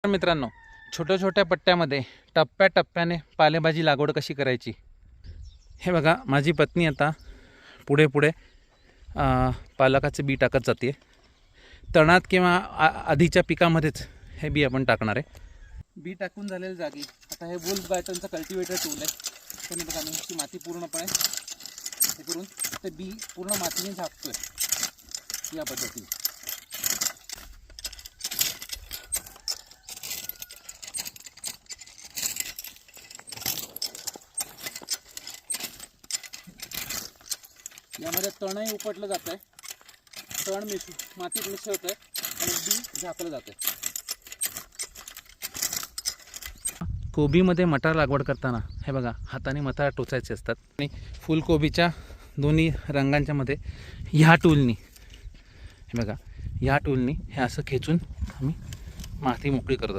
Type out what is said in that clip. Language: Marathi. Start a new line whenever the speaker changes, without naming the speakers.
मित्रांनो, छोट्या छोट्या पट्ट्यामध्ये टप्प्याटप्प्याने पालेभाजी लागवड कशी करायची हे बघा. माझी पत्नी आता पुढे पुढे पालकाचे बी टाकत जाते. तणात किंवा आधीच्या पिकामध्येच हे बी आपण टाकणार आहे. बी टाकून झालेल्या जागी आता हे वुल्फ गार्टनचं कल्टिवेटर टूल आहे. त्याने बघा मी ही माती पूर्णपणे हे करून ते बी पूर्ण मातीने झाकतोय या पद्धतीने. यामध्ये तणही उपटलं जात आहे, तण मातीत मिक्स होत आहे आणि बी झाकलं जात आहे. कोबीमध्ये मटार लागवड करताना हे बघा हाताने मटार टोचायचे असतात आणि फुलकोबीच्या दोन्ही रंगांच्या मध्ये ह्या टूलनी हे बघा ह्या टूलनी हे असं खेचून आम्ही माती मोकळी करतो.